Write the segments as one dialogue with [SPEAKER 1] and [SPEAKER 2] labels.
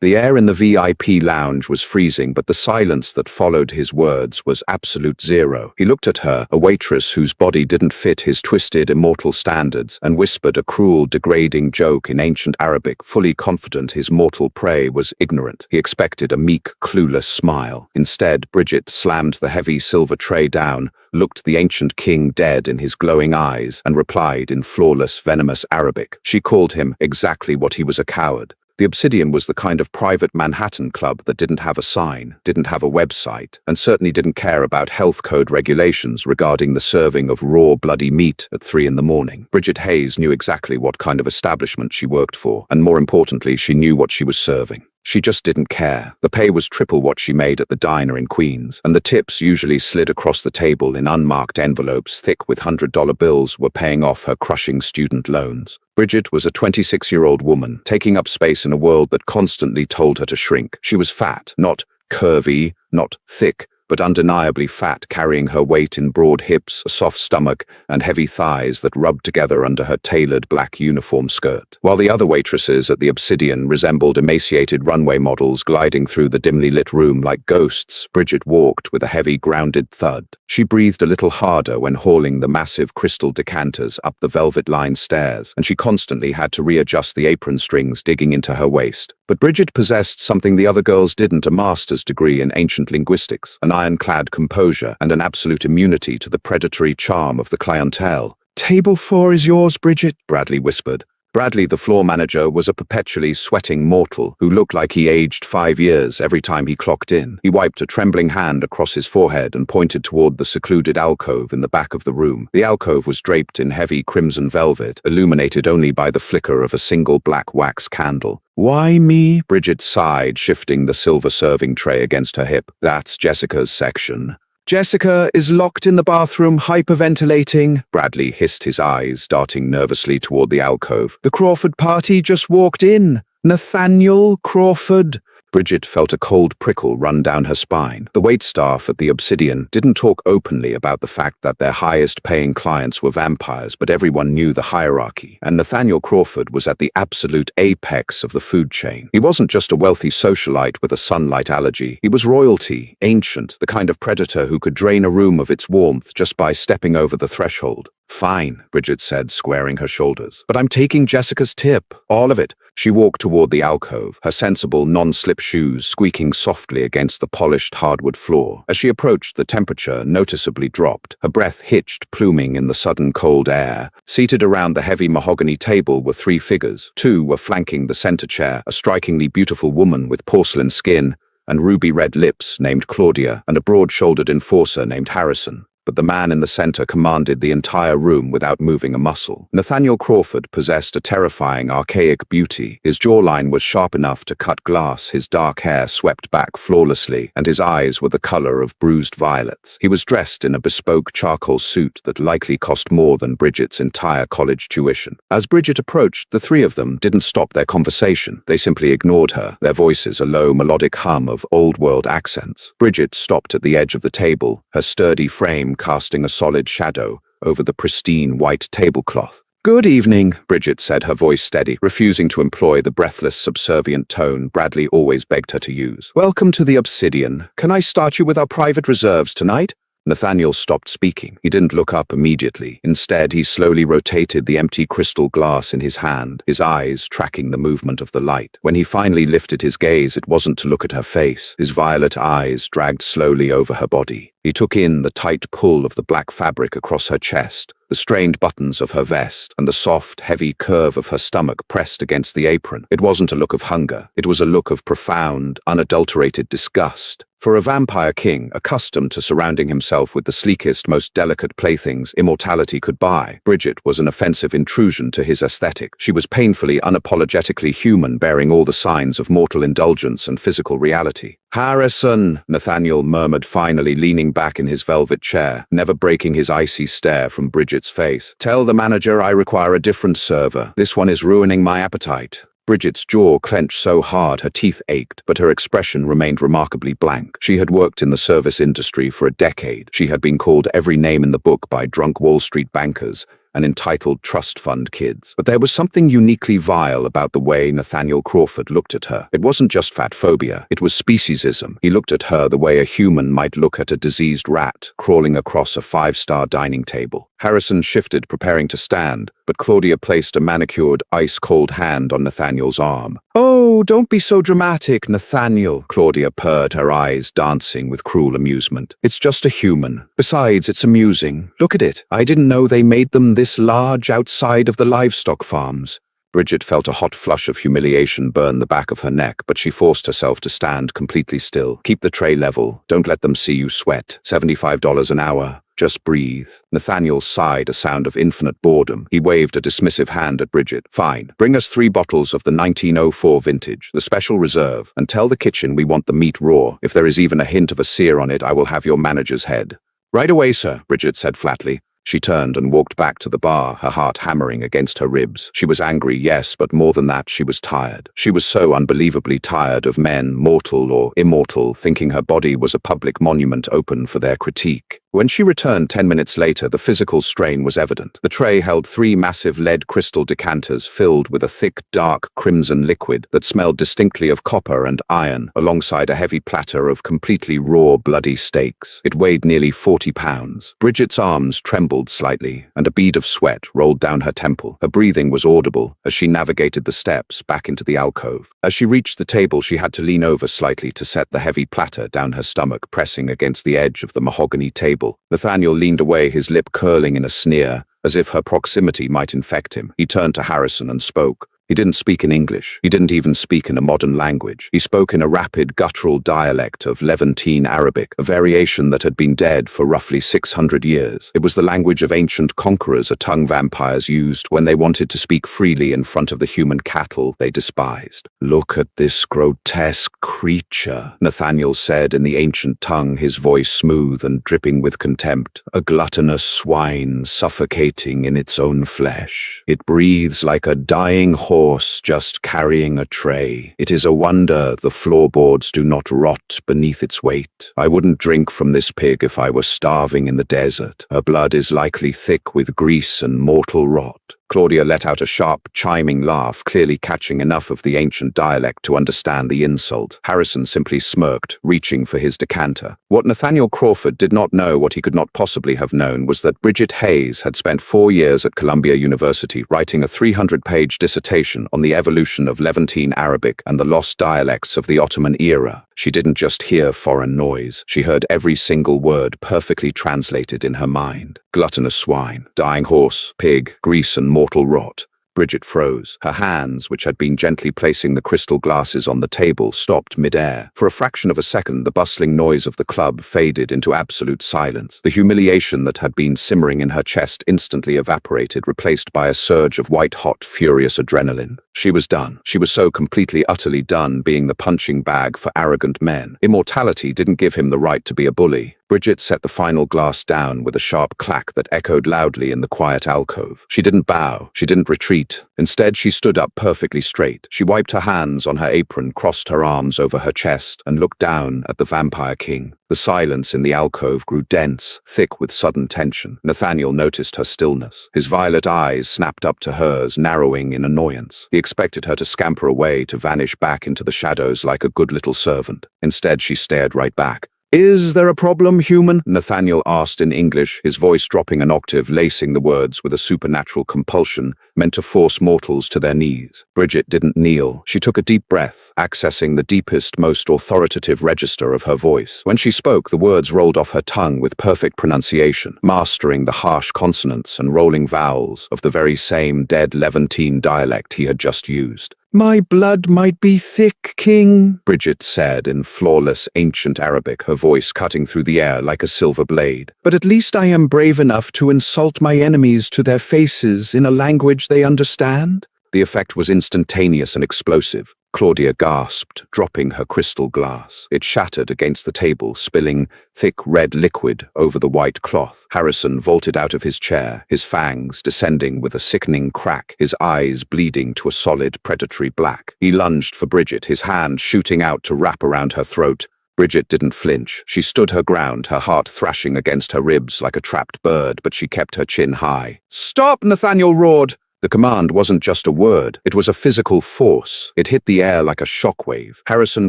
[SPEAKER 1] The air in the VIP lounge was freezing, but the silence that followed his words was absolute zero. He looked at her, a waitress whose body didn't fit his twisted, immortal standards, and whispered a cruel, degrading joke in ancient Arabic, fully confident his mortal prey was ignorant. He expected a meek, clueless smile. Instead, Bridget slammed the heavy silver tray down, looked the ancient king dead in his glowing eyes, and replied in flawless, venomous Arabic. She called him exactly what he was: a coward. The Obsidian was the kind of private Manhattan club that didn't have a sign, didn't have a website, and certainly didn't care about health code regulations regarding the serving of raw, bloody meat at 3 in the morning. Bridget Hayes knew exactly what kind of establishment she worked for, and more importantly, she knew what she was serving. She just didn't care. The pay was triple what she made at the diner in Queens, and the tips usually slid across the table in unmarked envelopes thick with $100 bills were paying off her crushing student loans. Bridget was a 26-year-old woman, taking up space in a world that constantly told her to shrink. She was fat, not curvy, not thick, but undeniably fat, carrying her weight in broad hips, a soft stomach, and heavy thighs that rubbed together under her tailored black uniform skirt. While the other waitresses at the Obsidian resembled emaciated runway models gliding through the dimly lit room like ghosts, Bridget walked with a heavy, grounded thud. She breathed a little harder when hauling the massive crystal decanters up the velvet-lined stairs, and she constantly had to readjust the apron strings digging into her waist. But Bridget possessed something the other girls didn't: a master's degree in ancient linguistics, an ironclad composure, and an absolute immunity to the predatory charm of the clientele. "Table 4 is yours, Bridget," Bradley whispered. Bradley, the floor manager, was a perpetually sweating mortal who looked like he aged 5 years every time he clocked in. He wiped a trembling hand across his forehead and pointed toward the secluded alcove in the back of the room. The alcove was draped in heavy crimson velvet, illuminated only by the flicker of a single black wax candle. "Why me?" Bridget sighed, shifting the silver serving tray against her hip. "That's Jessica's section." "Jessica is locked in the bathroom, hyperventilating," Bradley hissed, his eyes darting nervously toward the alcove. "The Crawford party just walked in. Nathaniel Crawford." Bridget felt a cold prickle run down her spine. The waitstaff at the Obsidian didn't talk openly about the fact that their highest-paying clients were vampires, but everyone knew the hierarchy, and Nathaniel Crawford was at the absolute apex of the food chain. He wasn't just a wealthy socialite with a sunlight allergy. He was royalty, ancient, the kind of predator who could drain a room of its warmth just by stepping over the threshold. "Fine," Bridget said, squaring her shoulders. "But I'm taking Jessica's tip. All of it." She walked toward the alcove, her sensible, non-slip shoes squeaking softly against the polished hardwood floor. As she approached, the temperature noticeably dropped. Her breath hitched, pluming in the sudden cold air. Seated around the heavy mahogany table were 3 figures. 2 were flanking the center chair, a strikingly beautiful woman with porcelain skin and ruby-red lips named Claudia, and a broad-shouldered enforcer named Harrison. But the man in the center commanded the entire room without moving a muscle. Nathaniel Crawford possessed a terrifying, archaic beauty. His jawline was sharp enough to cut glass, his dark hair swept back flawlessly, and his eyes were the color of bruised violets. He was dressed in a bespoke charcoal suit that likely cost more than Bridget's entire college tuition. As Bridget approached, the 3 of them didn't stop their conversation. They simply ignored her, their voices a low, melodic hum of old-world accents. Bridget stopped at the edge of the table, her sturdy frame casting a solid shadow over the pristine white tablecloth. "Good evening," Bridget said, her voice steady, refusing to employ the breathless, subservient tone Bradley always begged her to use. "Welcome to the Obsidian. Can I start you with our private reserves tonight?" Nathaniel stopped speaking. He didn't look up immediately. Instead, he slowly rotated the empty crystal glass in his hand, his eyes tracking the movement of the light. When he finally lifted his gaze, it wasn't to look at her face. His violet eyes dragged slowly over her body. He took in the tight pull of the black fabric across her chest, the strained buttons of her vest, and the soft, heavy curve of her stomach pressed against the apron. It wasn't a look of hunger. It was a look of profound, unadulterated disgust. For a vampire king, accustomed to surrounding himself with the sleekest, most delicate playthings immortality could buy, Bridget was an offensive intrusion to his aesthetic. She was painfully, unapologetically human, bearing all the signs of mortal indulgence and physical reality. "Harrison," Nathaniel murmured finally, leaning back in his velvet chair, never breaking his icy stare from Bridget's face. "Tell the manager I require a different server. This one is ruining my appetite." Bridget's jaw clenched so hard her teeth ached, but her expression remained remarkably blank. She had worked in the service industry for a decade. She had been called every name in the book by drunk Wall Street bankers, and entitled trust fund kids. But there was something uniquely vile about the way Nathaniel Crawford looked at her. It wasn't just fat phobia, it was speciesism. He looked at her the way a human might look at a diseased rat crawling across a five-star dining table. Harrison shifted, preparing to stand, but Claudia placed a manicured, ice-cold hand on Nathaniel's arm. "Oh, don't be so dramatic, Nathaniel," Claudia purred, her eyes dancing with cruel amusement. "It's just a human. Besides, it's amusing. Look at it. I didn't know they made them this large outside of the livestock farms." Bridget felt a hot flush of humiliation burn the back of her neck, but she forced herself to stand completely still. "Keep the tray level. Don't let them see you sweat. $75 an hour. Just breathe." Nathaniel sighed, a sound of infinite boredom. He waved a dismissive hand at Bridget. "Fine. Bring us 3 bottles of the 1904 vintage, the special reserve, and tell the kitchen we want the meat raw. If there is even a hint of a sear on it, I will have your manager's head." "Right away, sir," Bridget said flatly. She turned and walked back to the bar, her heart hammering against her ribs. She was angry, yes, but more than that, she was tired. She was so unbelievably tired of men, mortal or immortal, thinking her body was a public monument open for their critique. When she returned 10 minutes later, the physical strain was evident. The tray held 3 massive lead crystal decanters filled with a thick, dark crimson liquid that smelled distinctly of copper and iron, alongside a heavy platter of completely raw, bloody steaks. It weighed nearly 40 pounds. Bridget's arms trembled slightly, and a bead of sweat rolled down her temple. Her breathing was audible as she navigated the steps back into the alcove. As she reached the table, she had to lean over slightly to set the heavy platter down her stomach, pressing against the edge of the mahogany table. Nathaniel leaned away, his lip curling in a sneer, as if her proximity might infect him. He turned to Harrison and spoke. He didn't speak in English. He didn't even speak in a modern language. He spoke in a rapid, guttural dialect of Levantine Arabic, a variation that had been dead for roughly 600 years. It was the language of ancient conquerors, a tongue vampires used when they wanted to speak freely in front of the human cattle they despised. "Look at this grotesque creature," Nathaniel said in the ancient tongue, his voice smooth and dripping with contempt. "A gluttonous swine suffocating in its own flesh. It breathes like a dying horse just carrying a tray. It is a wonder the floorboards do not rot beneath its weight. I wouldn't drink from this pig if I were starving in the desert. Her blood is likely thick with grease and mortal rot." Claudia let out a sharp, chiming laugh, clearly catching enough of the ancient dialect to understand the insult. Harrison simply smirked, reaching for his decanter. What Nathaniel Crawford did not know, what he could not possibly have known, was that Bridget Hayes had spent 4 years at Columbia University writing a 300-page dissertation on the evolution of Levantine Arabic and the lost dialects of the Ottoman era. She didn't just hear foreign noise. She heard every single word perfectly translated in her mind. Gluttonous swine, dying horse, pig, grease and mortal rot. Bridget froze. Her hands, which had been gently placing the crystal glasses on the table, stopped mid-air. For a fraction of a second, the bustling noise of the club faded into absolute silence. The humiliation that had been simmering in her chest instantly evaporated, replaced by a surge of white-hot, furious adrenaline. She was done. She was so completely, utterly done being the punching bag for arrogant men. Immortality didn't give him the right to be a bully. Bridget set the final glass down with a sharp clack that echoed loudly in the quiet alcove. She didn't bow. She didn't retreat. Instead, she stood up perfectly straight. She wiped her hands on her apron, crossed her arms over her chest, and looked down at the Vampire King. The silence in the alcove grew dense, thick with sudden tension. Nathaniel noticed her stillness. His violet eyes snapped up to hers, narrowing in annoyance. He expected her to scamper away, to vanish back into the shadows like a good little servant. Instead, she stared right back. "Is there a problem, human?" Nathaniel asked in English, his voice dropping an octave, lacing the words with a supernatural compulsion meant to force mortals to their knees. Bridget didn't kneel. She took a deep breath, accessing the deepest, most authoritative register of her voice. When she spoke, the words rolled off her tongue with perfect pronunciation, mastering the harsh consonants and rolling vowels of the very same dead Levantine dialect he had just used. "My blood might be thick, King," Bridget said in flawless ancient Arabic, her voice cutting through the air like a silver blade. "But at least I am brave enough to insult my enemies to their faces in a language they understand." The effect was instantaneous and explosive. Claudia gasped, dropping her crystal glass. It shattered against the table, spilling thick red liquid over the white cloth. Harrison vaulted out of his chair, his fangs descending with a sickening crack, his eyes bleeding to a solid predatory black. He lunged for Bridget, his hand shooting out to wrap around her throat. Bridget didn't flinch. She stood her ground, her heart thrashing against her ribs like a trapped bird, but she kept her chin high. "Stop!" Nathaniel roared. The command wasn't just a word, it was a physical force. It hit the air like a shockwave. Harrison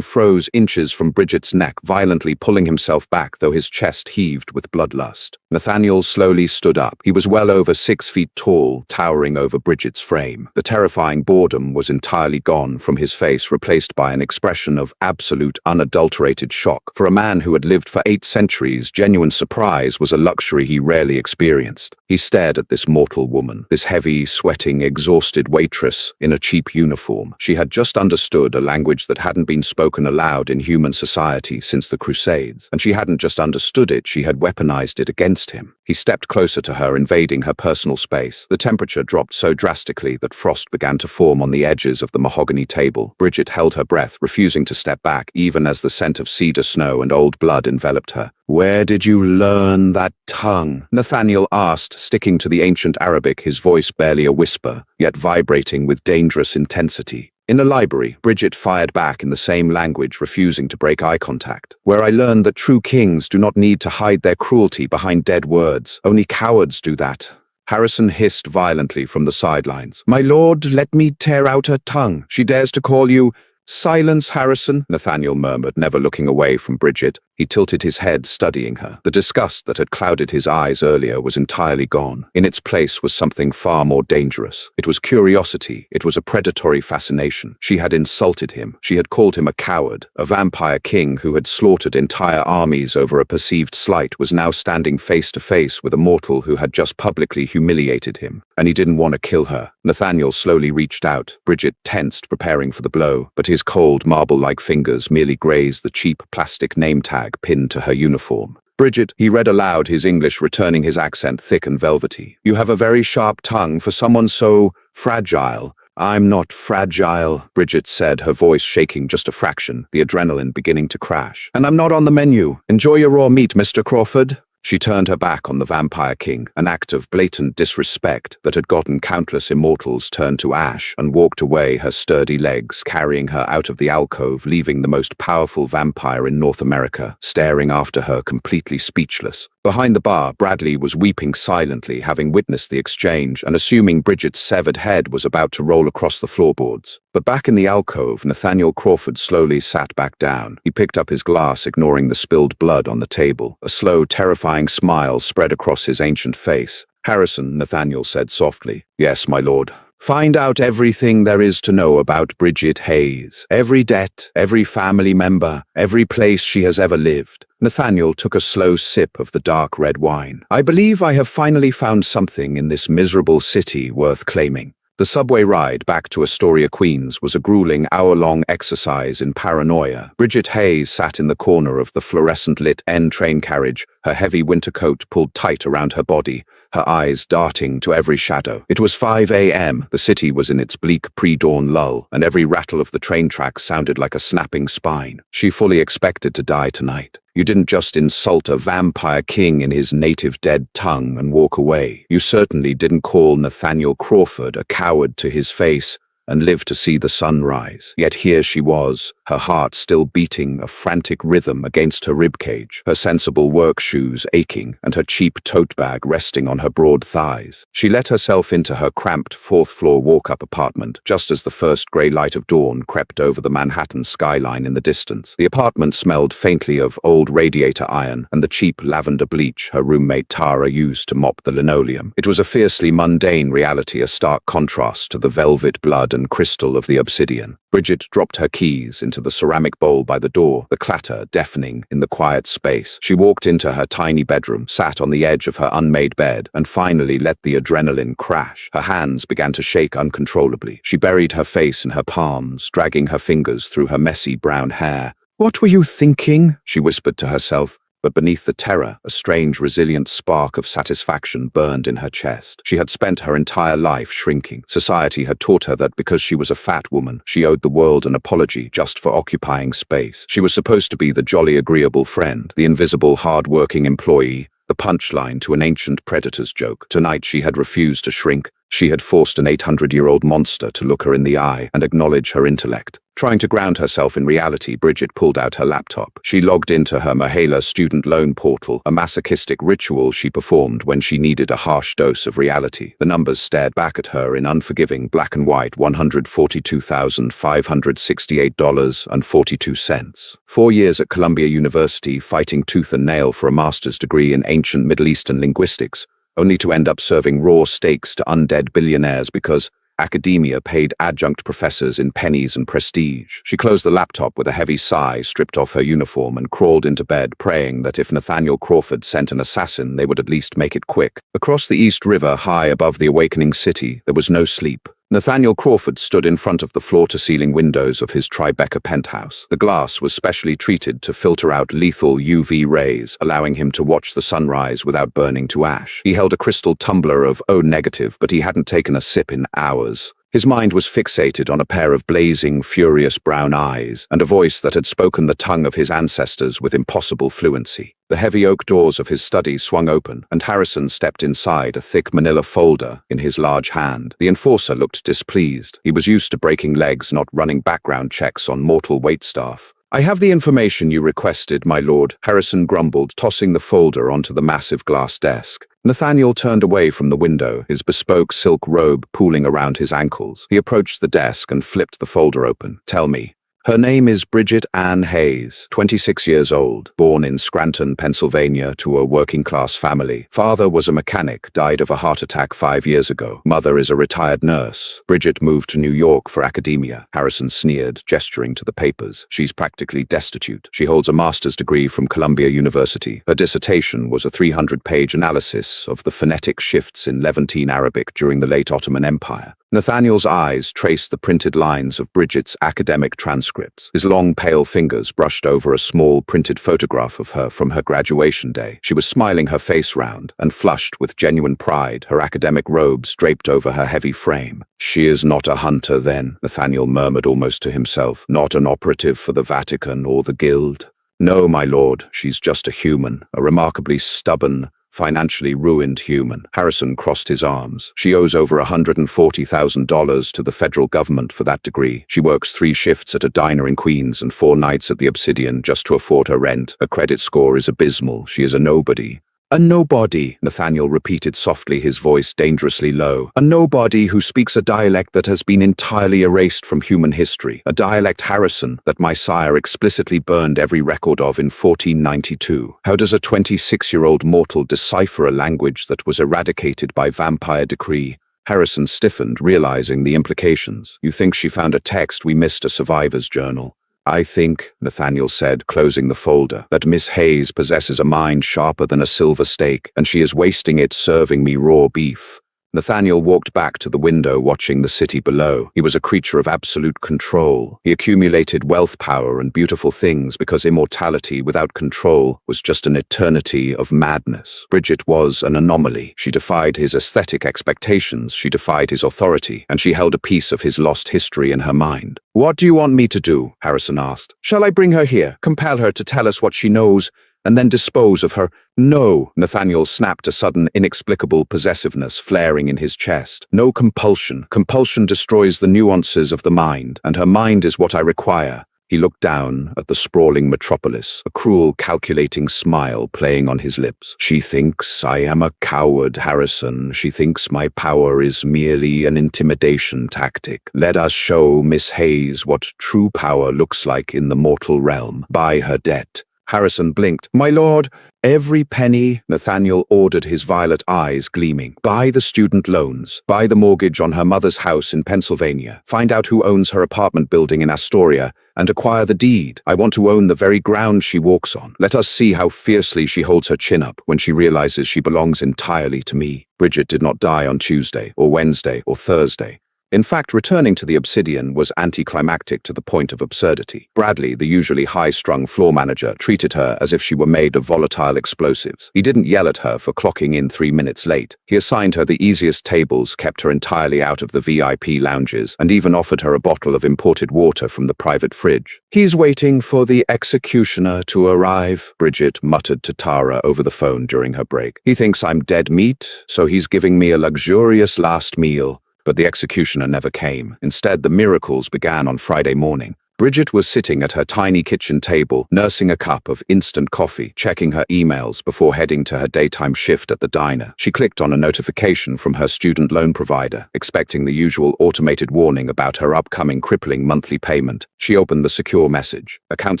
[SPEAKER 1] froze inches from Bridget's neck, violently pulling himself back, though his chest heaved with bloodlust. Nathaniel slowly stood up. He was well over 6 feet tall, towering over Bridget's frame. The terrifying boredom was entirely gone from his face, replaced by an expression of absolute, unadulterated shock. For a man who had lived for 8 centuries, genuine surprise was a luxury he rarely experienced. He stared at this mortal woman, this heavy, sweating, exhausted waitress in a cheap uniform. She had just understood a language that hadn't been spoken aloud in human society since the Crusades. And she hadn't just understood it, she had weaponized it against him. He stepped closer to her, invading her personal space. The temperature dropped so drastically that frost began to form on the edges of the mahogany table. Bridget held her breath, refusing to step back, even as the scent of cedar snow and old blood enveloped her. "Where did you learn that tongue?" Nathaniel asked, sticking to the ancient Arabic, his voice barely a whisper, yet vibrating with dangerous intensity. "In a library," Bridget fired back in the same language, refusing to break eye contact. "Where I learned that true kings do not need to hide their cruelty behind dead words. Only cowards do that." Harrison hissed violently from the sidelines. "My lord, let me tear out her tongue. She dares to call you—" "Silence, Harrison," Nathaniel murmured, never looking away from Bridget. He tilted his head, studying her. The disgust that had clouded his eyes earlier was entirely gone. In its place was something far more dangerous. It was curiosity. It was a predatory fascination. She had insulted him. She had called him a coward. A vampire king who had slaughtered entire armies over a perceived slight was now standing face to face with a mortal who had just publicly humiliated him. And he didn't want to kill her. Nathaniel slowly reached out. Bridget tensed, preparing for the blow, but his cold, marble-like fingers merely grazed the cheap plastic name tag pinned to her uniform. "Bridget," he read aloud, his English returning his accent thick and velvety. "You have a very sharp tongue for someone so fragile." "I'm not fragile," Bridget said, her voice shaking just a fraction, the adrenaline beginning to crash. "And I'm not on the menu. Enjoy your raw meat, Mr. Crawford." She turned her back on the Vampire King, an act of blatant disrespect that had gotten countless immortals turned to ash, and walked away, her sturdy legs carrying her out of the alcove, leaving the most powerful vampire in North America staring after her, completely speechless. Behind the bar, Bradley was weeping silently, having witnessed the exchange and assuming Bridget's severed head was about to roll across the floorboards. But back in the alcove, Nathaniel Crawford slowly sat back down. He picked up his glass, ignoring the spilled blood on the table. A slow, terrifying smile spread across his ancient face. "Harrison," Nathaniel said softly. "Yes, my lord." "Find out everything there is to know about Bridget Hayes. Every debt, every family member, every place she has ever lived." Nathaniel took a slow sip of the dark red wine. "I believe I have finally found something in this miserable city worth claiming." The subway ride back to Astoria, Queens was a grueling hour-long exercise in paranoia. Bridget Hayes sat in the corner of the fluorescent-lit N train carriage, her heavy winter coat pulled tight around her body, her eyes darting to every shadow. It was 5 a.m. The city was in its bleak pre-dawn lull, and every rattle of the train tracks sounded like a snapping spine. She fully expected to die tonight. You didn't just insult a vampire king in his native dead tongue and walk away. You certainly didn't call Nathaniel Crawford a coward to his face and live to see the sun rise. Yet here she was, her heart still beating a frantic rhythm against her ribcage, her sensible work shoes aching, and her cheap tote bag resting on her broad thighs. She let herself into her cramped fourth-floor walk-up apartment, just as the first grey light of dawn crept over the Manhattan skyline in the distance. The apartment smelled faintly of old radiator iron and the cheap lavender bleach her roommate Tara used to mop the linoleum. It was a fiercely mundane reality, a stark contrast to the velvet blood and crystal of the obsidian. Bridget dropped her keys into the ceramic bowl by the door, the clatter deafening in the quiet space. She walked into her tiny bedroom, sat on the edge of her unmade bed, and finally let the adrenaline crash. Her hands began to shake uncontrollably. She buried her face in her palms, dragging her fingers through her messy brown hair. "What were you thinking?" she whispered to herself. But beneath the terror, a strange, resilient spark of satisfaction burned in her chest. She had spent her entire life shrinking. Society had taught her that because she was a fat woman, she owed the world an apology just for occupying space. She was supposed to be the jolly, agreeable friend, the invisible, hard-working employee, the punchline to an ancient predator's joke. Tonight she had refused to shrink. She had forced an 800-year-old monster to look her in the eye and acknowledge her intellect. Trying to ground herself in reality, Bridget pulled out her laptop. She logged into her Mahela student loan portal, a masochistic ritual she performed when she needed a harsh dose of reality. The numbers stared back at her in unforgiving black and white: $142,568.42. 4 years at Columbia University fighting tooth and nail for a master's degree in ancient Middle Eastern linguistics, only to end up serving raw steaks to undead billionaires because academia paid adjunct professors in pennies and prestige. She closed the laptop with a heavy sigh, stripped off her uniform, and crawled into bed, praying that if Nathaniel Crawford sent an assassin, they would at least make it quick. Across the East River, high above the awakening city, there was no sleep. Nathaniel Crawford stood in front of the floor-to-ceiling windows of his Tribeca penthouse. The glass was specially treated to filter out lethal UV rays, allowing him to watch the sunrise without burning to ash. He held a crystal tumbler of O negative, but he hadn't taken a sip in hours. His mind was fixated on a pair of blazing, furious brown eyes, and a voice that had spoken the tongue of his ancestors with impossible fluency. The heavy oak doors of his study swung open, and Harrison stepped inside, a thick manila folder in his large hand. The enforcer looked displeased. He was used to breaking legs, not running background checks on mortal waitstaff. "I have the information you requested, my lord," Harrison grumbled, tossing the folder onto the massive glass desk. Nathaniel turned away from the window, his bespoke silk robe pooling around his ankles. He approached the desk and flipped the folder open. "Tell me." "Her name is Bridget Ann Hayes, 26 years old, born in Scranton, Pennsylvania, to a working-class family. Father was a mechanic, died of a heart attack 5 years ago. Mother is a retired nurse. Bridget moved to New York for academia." Harrison sneered, gesturing to the papers. "She's practically destitute. She holds a master's degree from Columbia University. Her dissertation was a 300-page analysis of the phonetic shifts in Levantine Arabic during the late Ottoman Empire." Nathaniel's eyes traced the printed lines of Bridget's academic transcripts. His long, pale fingers brushed over a small printed photograph of her from her graduation day. She was smiling, her face round and flushed with genuine pride, her academic robes draped over her heavy frame. "She is not a hunter, then," Nathaniel murmured almost to himself. "Not an operative for the Vatican or the Guild." "No, my lord, she's just a human, a remarkably stubborn, financially ruined human." Harrison crossed his arms. "She owes over $140,000 to the federal government for that degree. She works 3 shifts at a diner in Queens and 4 nights at the Obsidian just to afford her rent. Her credit score is abysmal. She is a nobody." "A nobody," Nathaniel repeated softly, his voice dangerously low. "A nobody who speaks a dialect that has been entirely erased from human history. A dialect, Harrison, that my sire explicitly burned every record of in 1492. How does a 26-year-old mortal decipher a language that was eradicated by vampire decree?" Harrison stiffened, realizing the implications. "You think she found a text we missed, a survivor's journal?" "I think," Nathaniel said, closing the folder, "that Miss Hayes possesses a mind sharper than a silver steak, and she is wasting it serving me raw beef." Nathaniel walked back to the window, watching the city below. He was a creature of absolute control. He accumulated wealth, power, and beautiful things because immortality without control was just an eternity of madness. Bridget was an anomaly. She defied his aesthetic expectations, she defied his authority, and she held a piece of his lost history in her mind. "What do you want me to do?" Harrison asked. "Shall I bring her here, compel her to tell us what she knows, and then dispose of her?" "No," Nathaniel snapped, a sudden, inexplicable possessiveness flaring in his chest. "No compulsion. Compulsion destroys the nuances of the mind, and her mind is what I require." He looked down at the sprawling metropolis, a cruel, calculating smile playing on his lips. "She thinks I am a coward, Harrison. She thinks my power is merely an intimidation tactic. Let us show Miss Hayes what true power looks like in the mortal realm. Buy her debt." Harrison blinked. "My lord." "Every penny," Nathaniel ordered, his violet eyes gleaming. "Buy the student loans. Buy the mortgage on her mother's house in Pennsylvania. Find out who owns her apartment building in Astoria and acquire the deed. I want to own the very ground she walks on. Let us see how fiercely she holds her chin up when she realizes she belongs entirely to me." Bridget did not die on Tuesday or Wednesday or Thursday. In fact, returning to the Obsidian was anticlimactic to the point of absurdity. Bradley, the usually high-strung floor manager, treated her as if she were made of volatile explosives. He didn't yell at her for clocking in 3 minutes late. He assigned her the easiest tables, kept her entirely out of the VIP lounges, and even offered her a bottle of imported water from the private fridge. "He's waiting for the executioner to arrive," Bridget muttered to Tara over the phone during her break. "He thinks I'm dead meat, so he's giving me a luxurious last meal." But the executioner never came. Instead, the miracles began on Friday morning. Bridget was sitting at her tiny kitchen table, nursing a cup of instant coffee, checking her emails before heading to her daytime shift at the diner. She clicked on a notification from her student loan provider, expecting the usual automated warning about her upcoming crippling monthly payment. She opened the secure message. "Account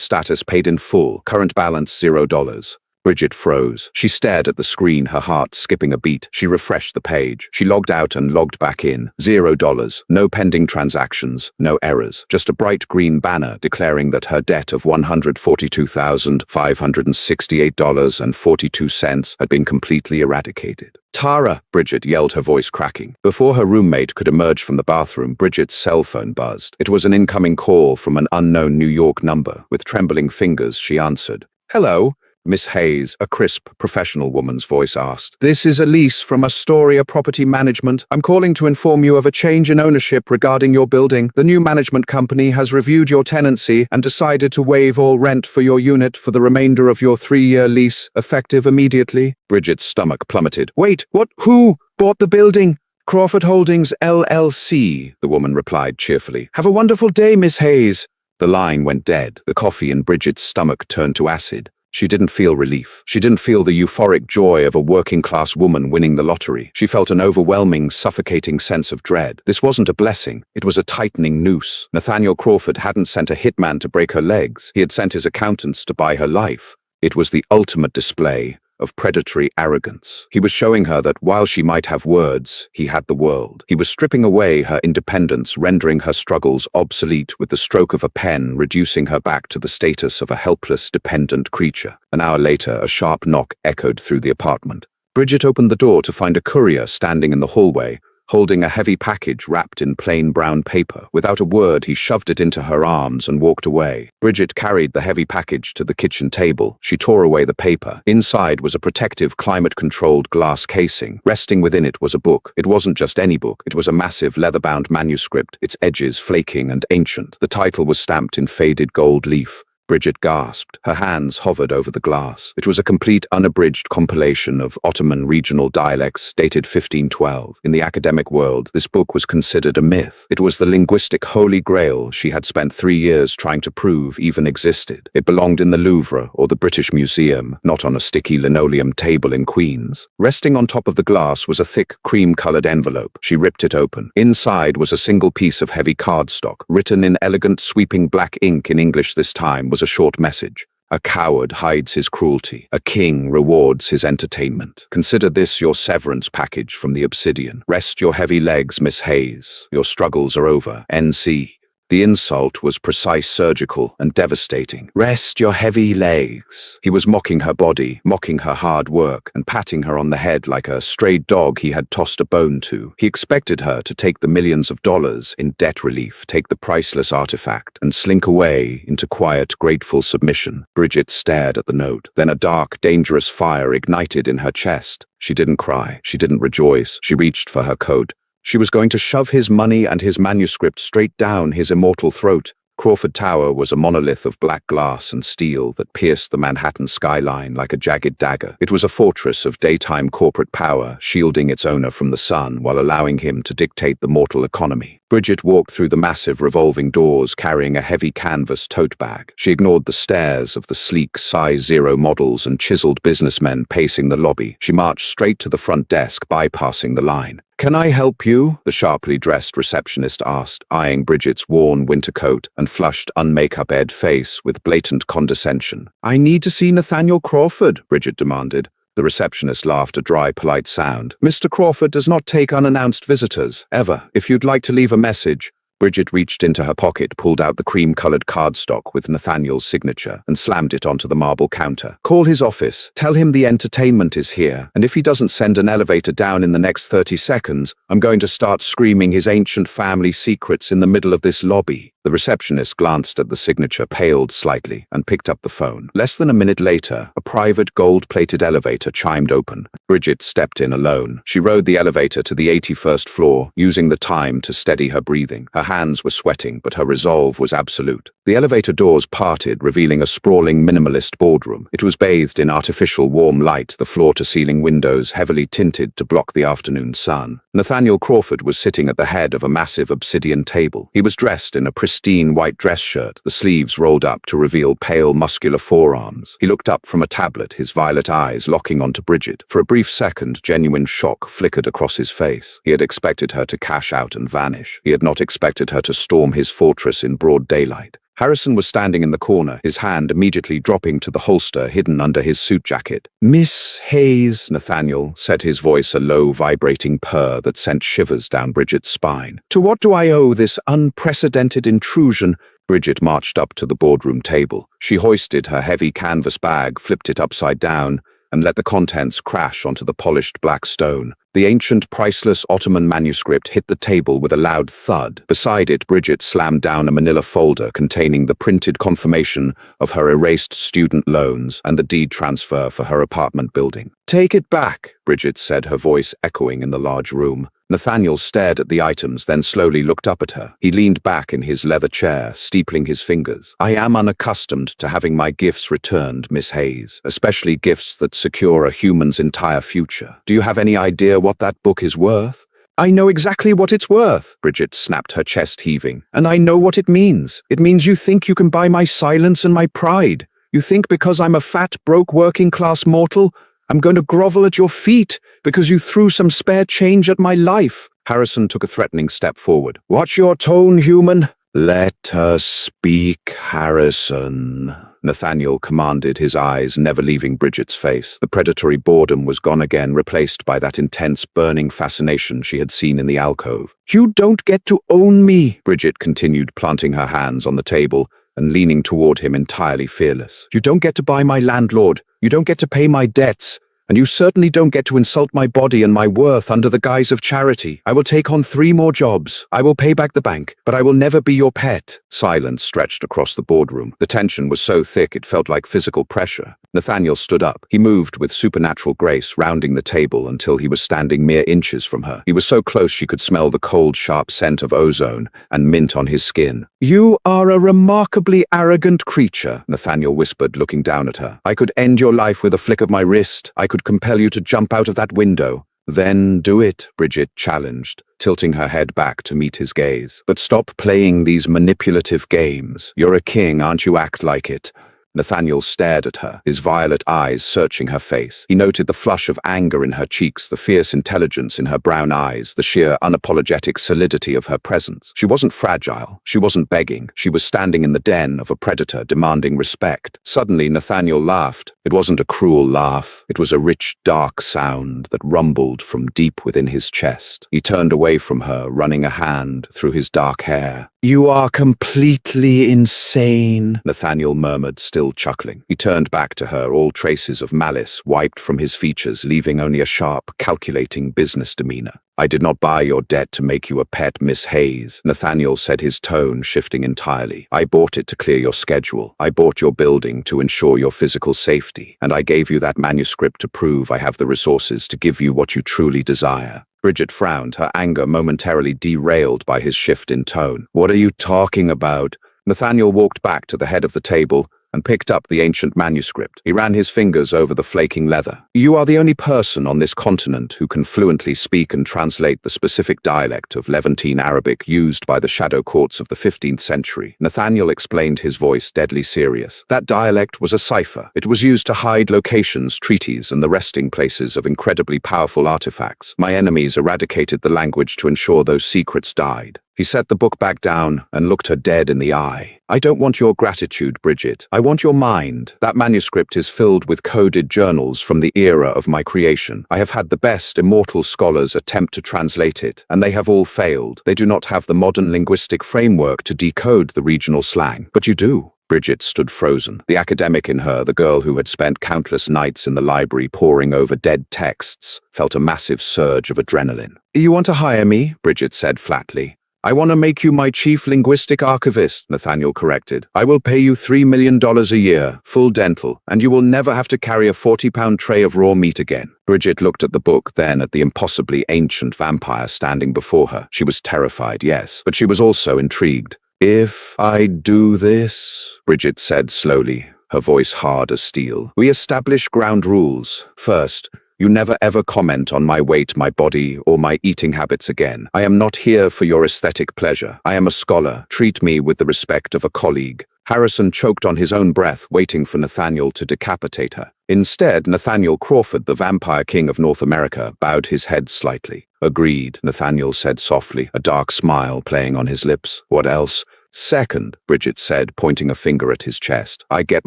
[SPEAKER 1] status paid in full. Current balance $0. Bridget froze. She stared at the screen, her heart skipping a beat. She refreshed the page. She logged out and logged back in. $0. No pending transactions, no errors. Just a bright green banner declaring that her debt of $142,568.42 had been completely eradicated. "Tara!" Bridget yelled, her voice cracking. Before her roommate could emerge from the bathroom, Bridget's cell phone buzzed. It was an incoming call from an unknown New York number. With trembling fingers, she answered. "Hello? Miss Hayes," a crisp, professional woman's voice asked. "This is Elise from Astoria Property Management. I'm calling to inform you of a change in ownership regarding your building. The new management company has reviewed your tenancy and decided to waive all rent for your unit for the remainder of your 3-year lease, effective immediately." Bridget's stomach plummeted. "Wait, what? Who bought the building?" "Crawford Holdings, LLC, the woman replied cheerfully. "Have a wonderful day, Miss Hayes." The line went dead. The coffee in Bridget's stomach turned to acid. She didn't feel relief. She didn't feel the euphoric joy of a working-class woman winning the lottery. She felt an overwhelming, suffocating sense of dread. This wasn't a blessing. It was a tightening noose. Nathaniel Crawford hadn't sent a hitman to break her legs. He had sent his accountants to buy her life. It was the ultimate display of predatory arrogance. He was showing her that while she might have words, he had the world. He was stripping away her independence, rendering her struggles obsolete with the stroke of a pen, reducing her back to the status of a helpless, dependent creature. An hour later, a sharp knock echoed through the apartment. Bridget opened the door to find a courier standing in the hallway, holding a heavy package wrapped in plain brown paper. Without a word, he shoved it into her arms and walked away. Bridget carried the heavy package to the kitchen table. She tore away the paper. Inside was a protective, climate-controlled glass casing. Resting within it was a book. It wasn't just any book. It was a massive, leather-bound manuscript, its edges flaking and ancient. The title was stamped in faded gold leaf. Bridget gasped. Her hands hovered over the glass. It was a complete, unabridged compilation of Ottoman regional dialects dated 1512. In the academic world, this book was considered a myth. It was the linguistic holy grail she had spent 3 years trying to prove even existed. It belonged in the Louvre or the British Museum, not on a sticky linoleum table in Queens. Resting on top of the glass was a thick, cream-colored envelope. She ripped it open. Inside was a single piece of heavy cardstock. Written in elegant, sweeping black ink in English this time was a short message. "A coward hides his cruelty. A king rewards his entertainment. Consider this your severance package from the Obsidian. Rest your heavy legs, Miss Hayes. Your struggles are over. NC." The insult was precise, surgical, and devastating. "Rest your heavy legs." He was mocking her body, mocking her hard work, and patting her on the head like a strayed dog he had tossed a bone to. He expected her to take the millions of dollars in debt relief, take the priceless artifact, and slink away into quiet, grateful submission. Bridget stared at the note. Then a dark, dangerous fire ignited in her chest. She didn't cry. She didn't rejoice. She reached for her coat. She was going to shove his money and his manuscript straight down his immortal throat. Crawford Tower was a monolith of black glass and steel that pierced the Manhattan skyline like a jagged dagger. It was a fortress of daytime corporate power, shielding its owner from the sun while allowing him to dictate the mortal economy. Bridget walked through the massive revolving doors carrying a heavy canvas tote bag. She ignored the stares of the sleek size 0 models and chiseled businessmen pacing the lobby. She marched straight to the front desk, bypassing the line. "Can I help you?" the sharply dressed receptionist asked, eyeing Bridget's worn winter coat and flushed, un-makeup-ed face with blatant condescension. "I need to see Nathaniel Crawford," Bridget demanded. The receptionist laughed a dry, polite sound. "Mr. Crawford does not take unannounced visitors, ever. If you'd like to leave a message..." Bridget reached into her pocket, pulled out the cream-colored cardstock with Nathaniel's signature, and slammed it onto the marble counter. Call his office. Tell him the entertainment is here, and if he doesn't send an elevator down in the next 30 seconds, I'm going to start screaming his ancient family secrets in the middle of this lobby. The receptionist glanced at the signature, paled slightly, and picked up the phone. Less than a minute later, a private gold-plated elevator chimed open. Bridget stepped in alone. She rode the elevator to the 81st floor, using the time to steady her breathing. Her hands were sweating, but her resolve was absolute. The elevator doors parted, revealing a sprawling minimalist boardroom. It was bathed in artificial warm light, the floor-to-ceiling windows heavily tinted to block the afternoon sun. Nathaniel Crawford was sitting at the head of a massive obsidian table. He was dressed in a pristine white dress shirt, the sleeves rolled up to reveal pale, muscular forearms. He looked up from a tablet, his violet eyes locking onto Bridget. For a brief second, genuine shock flickered across his face. He had expected her to cash out and vanish. He had not expected her to storm his fortress in broad daylight. Harrison was standing in the corner, his hand immediately dropping to the holster hidden under his suit jacket. "Miss Hayes," Nathaniel said, his voice a low, vibrating purr that sent shivers down Bridget's spine. "To what do I owe this unprecedented intrusion?" Bridget marched up to the boardroom table. She hoisted her heavy canvas bag, flipped it upside down, and let the contents crash onto the polished black stone. The ancient, priceless Ottoman manuscript hit the table with a loud thud. Beside it, Bridget slammed down a manila folder containing the printed confirmation of her erased student loans and the deed transfer for her apartment building. "Take it back," Bridget said, her voice echoing in the large room. Nathaniel stared at the items, then slowly looked up at her. He leaned back in his leather chair, steepling his fingers. "I am unaccustomed to having my gifts returned, Miss Hayes, especially gifts that secure a human's entire future. Do you have any idea what that book is worth?" "I know exactly what it's worth," Bridget snapped, her chest heaving. "And I know what it means. It means you think you can buy my silence and my pride. You think because I'm a fat, broke, working-class mortal, I'm going to grovel at your feet because you threw some spare change at my life." Harrison took a threatening step forward. "Watch your tone, human." "Let her speak, Harrison," Nathaniel commanded, his eyes never leaving Bridget's face. The predatory boredom was gone again, replaced by that intense, burning fascination she had seen in the alcove. "You don't get to own me," Bridget continued, planting her hands on the table and leaning toward him entirely fearless. "You don't get to buy my landlord. You don't get to pay my debts. And you certainly don't get to insult my body and my worth under the guise of charity. I will take on 3 more jobs. I will pay back the bank, but I will never be your pet." Silence stretched across the boardroom. The tension was so thick it felt like physical pressure. Nathaniel stood up. He moved with supernatural grace, rounding the table until he was standing mere inches from her. He was so close she could smell the cold, sharp scent of ozone and mint on his skin. "You are a remarkably arrogant creature," Nathaniel whispered, looking down at her. "I could end your life with a flick of my wrist. I could compel you to jump out of that window." "Then do it," Bridget challenged, tilting her head back to meet his gaze. "But stop playing these manipulative games. You're a king, aren't you? Act like it." Nathaniel stared at her, his violet eyes searching her face. He noted the flush of anger in her cheeks, the fierce intelligence in her brown eyes, the sheer, unapologetic solidity of her presence. She wasn't fragile. She wasn't begging. She was standing in the den of a predator, demanding respect. Suddenly, Nathaniel laughed. It wasn't a cruel laugh. It was a rich, dark sound that rumbled from deep within his chest. He turned away from her, running a hand through his dark hair. "You are completely insane," Nathaniel murmured, still chuckling. He turned back to her, all traces of malice wiped from his features, leaving only a sharp, calculating business demeanor. "I did not buy your debt to make you a pet, Miss Hayes," Nathaniel said, his tone shifting entirely. "I bought it to clear your schedule. I bought your building to ensure your physical safety. And I gave you that manuscript to prove I have the resources to give you what you truly desire." Bridget frowned, her anger momentarily derailed by his shift in tone. "What are you talking about?" Nathaniel walked back to the head of the table and picked up the ancient manuscript. He ran his fingers over the flaking leather. "You are the only person on this continent who can fluently speak and translate the specific dialect of Levantine Arabic used by the shadow courts of the 15th century. Nathaniel explained, his voice deadly serious. "That dialect was a cipher. It was used to hide locations, treaties, and the resting places of incredibly powerful artifacts. My enemies eradicated the language to ensure those secrets died." He set the book back down and looked her dead in the eye. I don't want your gratitude, Bridget. I want your mind. That manuscript is filled with coded journals from the era of my creation. I have had the best immortal scholars attempt to translate it, and they have all failed. They do not have the modern linguistic framework to decode the regional slang. But you do. Bridget stood frozen. The academic in her, the girl who had spent countless nights in the library poring over dead texts, felt a massive surge of adrenaline. You want to hire me? Bridget said flatly. I want to make you my chief linguistic archivist, Nathaniel corrected. I will pay you $3 million a year, full dental, and you will never have to carry a 40-pound tray of raw meat again. Bridget looked at the book, then at the impossibly ancient vampire standing before her. She was terrified, yes, but she was also intrigued. If I do this, Bridget said slowly, her voice hard as steel, we establish ground rules. First, you never ever comment on my weight, my body, or my eating habits again. I am not here for your aesthetic pleasure. I am a scholar. Treat me with the respect of a colleague. Harrison choked on his own breath, waiting for Nathaniel to decapitate her. Instead, Nathaniel Crawford, the vampire king of North America, bowed his head slightly. Agreed, Nathaniel said softly, a dark smile playing on his lips. What else? Second, Bridget said, pointing a finger at his chest, I get